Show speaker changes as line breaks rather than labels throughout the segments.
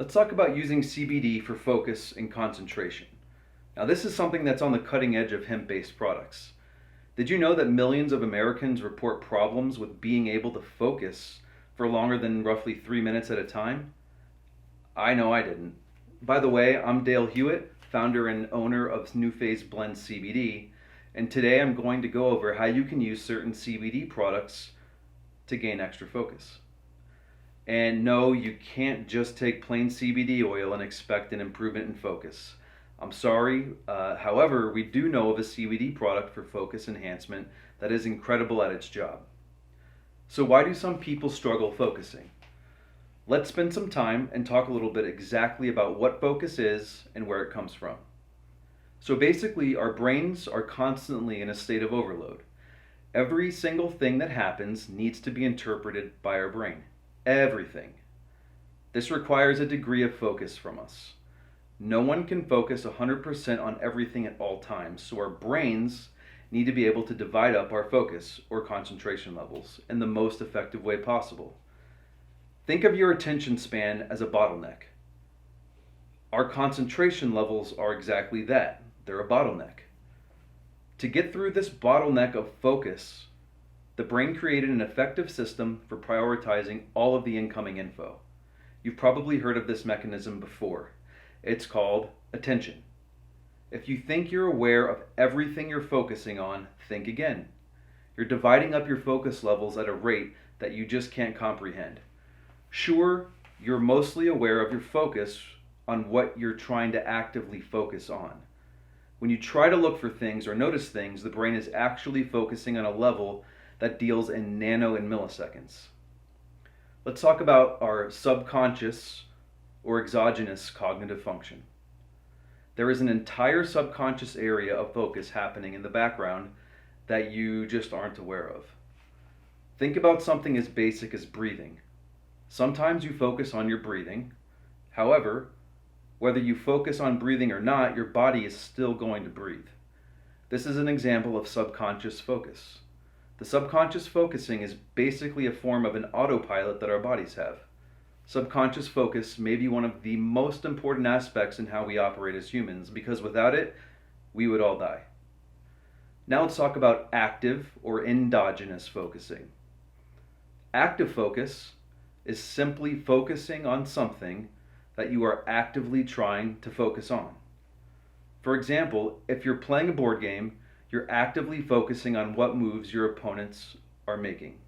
Let's talk about using CBD for focus and concentration. Now, this is something that's on the cutting edge of hemp-based products. Did you know that millions of Americans report problems with being able to focus for longer than roughly 3 minutes at a time? I know I didn't. By the way, I'm Dale Hewitt, founder and owner of New Phase Blend CBD, and today I'm going to go over how you can use certain CBD products to gain extra focus. And no, you can't just take plain CBD oil and expect an improvement in focus. I'm sorry, however, we do know of a CBD product for focus enhancement that is incredible at its job. So why do some people struggle focusing? Let's spend some time and talk a little bit exactly about what focus is and where it comes from. So basically, our brains are constantly in a state of overload. Every single thing that happens needs to be interpreted by our brain. Everything. This requires a degree of focus from us. No one can focus 100% on everything at all times, so our brains need to be able to divide up our focus or concentration levels in the most effective way possible. Think of your attention span as a bottleneck. Our concentration levels are exactly that. They're a bottleneck. To get through this bottleneck of focus, the brain created an effective system for prioritizing all of the incoming info. You've probably heard of this mechanism before. It's called attention. If you think you're aware of everything you're focusing on, think again. You're dividing up your focus levels at a rate that you just can't comprehend. Sure, you're mostly aware of your focus on what you're trying to actively focus on. When you try to look for things or notice things, the brain is actually focusing on a level that deals in nano and milliseconds. Let's talk about our subconscious or exogenous cognitive function. There is an entire subconscious area of focus happening in the background that you just aren't aware of. Think about something as basic as breathing. Sometimes you focus on your breathing. However, whether you focus on breathing or not, your body is still going to breathe. This is an example of subconscious focus. The subconscious focusing is basically a form of an autopilot that our bodies have. Subconscious focus may be one of the most important aspects in how we operate as humans, because without it, we would all die. Now let's talk about active or endogenous focusing. Active focus is simply focusing on something that you are actively trying to focus on. For example, if you're playing a board game, you're actively focusing on what moves your opponents are making.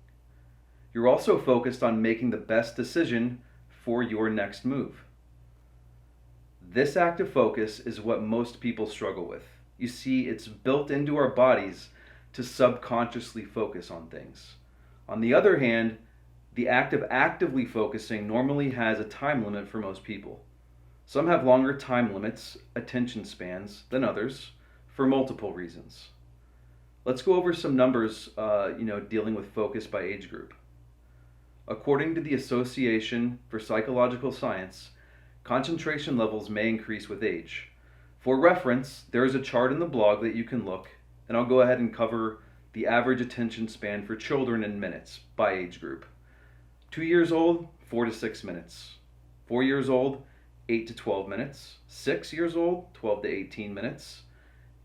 You're also focused on making the best decision for your next move. This active focus is what most people struggle with. You see, it's built into our bodies to subconsciously focus on things. On the other hand, the act of actively focusing normally has a time limit for most people. Some have longer time limits, attention spans, than others, for multiple reasons. Let's go over some numbers, dealing with focus by age group. According to the Association for Psychological Science, concentration levels may increase with age. For reference, there is a chart in the blog that you can look, and I'll go ahead and cover the average attention span for children in minutes by age group. 2 years old, 4 to 6 minutes. 4 years old, 8 to 12 minutes. 6 years old, 12 to 18 minutes.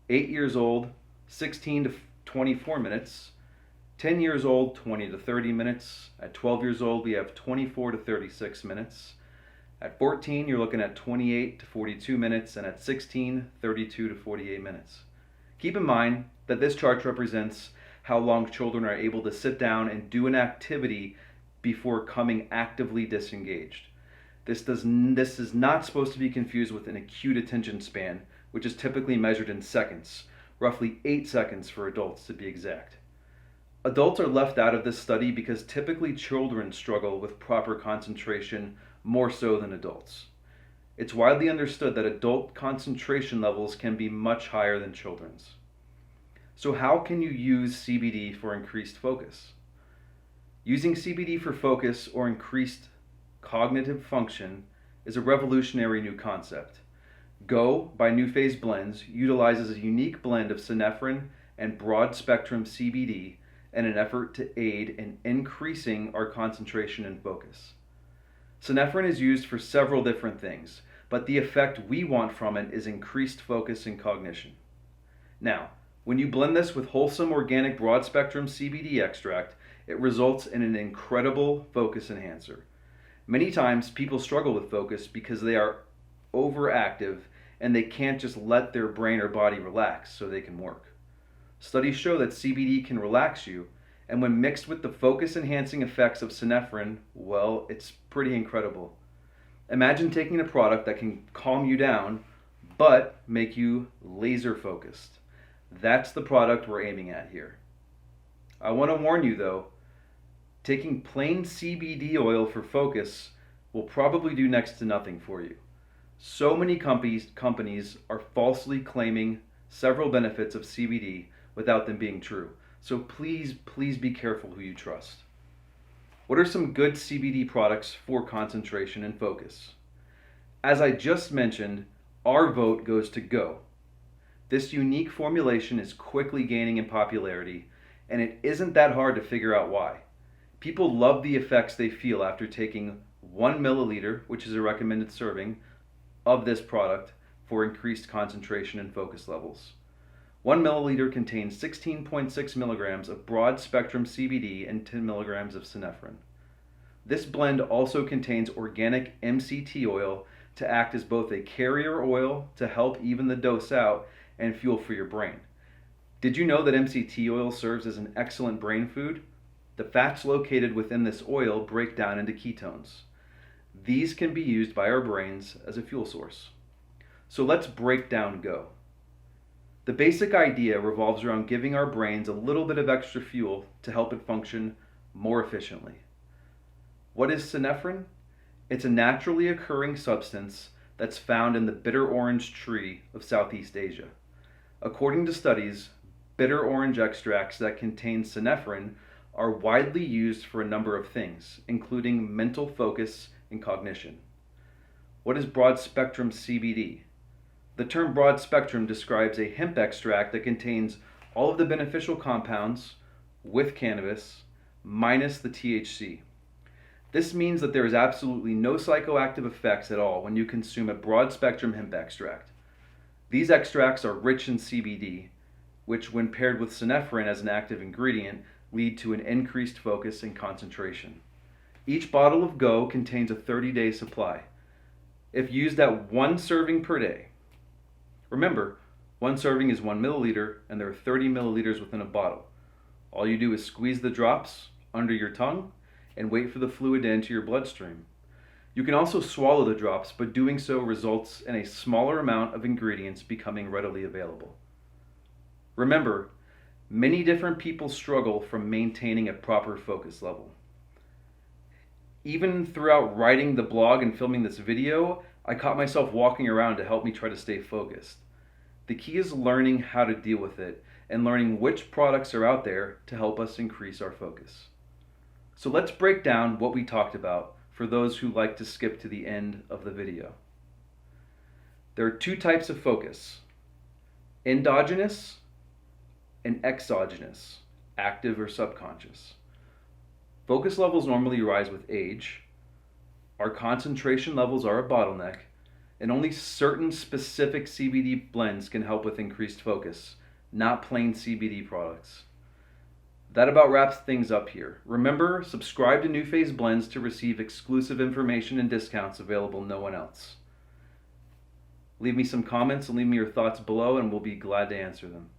8 years old, 16 to 24 minutes. 10 years old, 20 to 30 minutes. At 12 years old, we have 24 to 36 minutes. At 14, you're looking at 28 to 42 minutes. And at 16, 32 to 48 minutes. Keep in mind that this chart represents how long children are able to sit down and do an activity before coming actively disengaged. This is not supposed to be confused with an acute attention span, which is typically measured in seconds, roughly 8 seconds for adults to be exact. Adults are left out of this study because typically children struggle with proper concentration more so than adults. It's widely understood that adult concentration levels can be much higher than children's. So how can you use CBD for increased focus? Using CBD for focus or increased cognitive function is a revolutionary new concept. Go by New Phase Blends utilizes a unique blend of synephrine and broad spectrum CBD in an effort to aid in increasing our concentration and focus. Synephrine is used for several different things, but the effect we want from it is increased focus and cognition. Now, when you blend this with wholesome organic broad-spectrum CBD extract, it results in an incredible focus enhancer. Many times people struggle with focus because they are overactive and they can't just let their brain or body relax so they can work. Studies show that CBD can relax you, and when mixed with the focus enhancing effects of synephrine, well, it's pretty incredible. Imagine taking a product that can calm you down but make you laser focused. That's the product we're aiming at here. I want to warn you though, taking plain CBD oil for focus will probably do next to nothing for you. So many companies are falsely claiming several benefits of CBD without them being true. So please be careful who you trust. What are some good CBD products for concentration and focus? As I just mentioned, our vote goes to Go. This unique formulation is quickly gaining in popularity, and it isn't that hard to figure out why. People love the effects they feel after taking 1 milliliter, which is a recommended serving, of this product for increased concentration and focus levels. 1 milliliter contains 16.6 milligrams of broad-spectrum CBD and 10 milligrams of synephrine. This blend also contains organic MCT oil to act as both a carrier oil to help even the dose out and fuel for your brain. Did you know that MCT oil serves as an excellent brain food? The fats located within this oil break down into ketones. These can be used by our brains as a fuel source. So let's break down Go. The basic idea revolves around giving our brains a little bit of extra fuel to help it function more efficiently. What is synephrine? It's a naturally occurring substance that's found in the bitter orange tree of Southeast Asia. According to studies, bitter orange extracts that contain synephrine are widely used for a number of things, including mental focus and cognition. What is broad-spectrum CBD? The term broad-spectrum describes a hemp extract that contains all of the beneficial compounds with cannabis minus the THC. This means that there is absolutely no psychoactive effects at all when you consume a broad-spectrum hemp extract. These extracts are rich in CBD, which when paired with synephrine as an active ingredient, lead to an increased focus and concentration. Each bottle of Go contains a 30-day supply. If used at 1 serving per day, remember, 1 serving is 1 milliliter and there are 30 milliliters within a bottle. All you do is squeeze the drops under your tongue and wait for the fluid to enter your bloodstream. You can also swallow the drops, but doing so results in a smaller amount of ingredients becoming readily available. Remember, many different people struggle from maintaining a proper focus level. Even throughout writing the blog and filming this video, I caught myself walking around to help me try to stay focused. The key is learning how to deal with it and learning which products are out there to help us increase our focus. So let's break down what we talked about for those who like to skip to the end of the video. There are 2 types of focus: endogenous and exogenous, active or subconscious. Focus levels normally rise with age. Our concentration levels are a bottleneck, and only certain specific CBD blends can help with increased focus, not plain CBD products. That about wraps things up here. Remember, subscribe to New Phase Blends to receive exclusive information and discounts available no one else. Leave me some comments and leave me your thoughts below, and we'll be glad to answer them.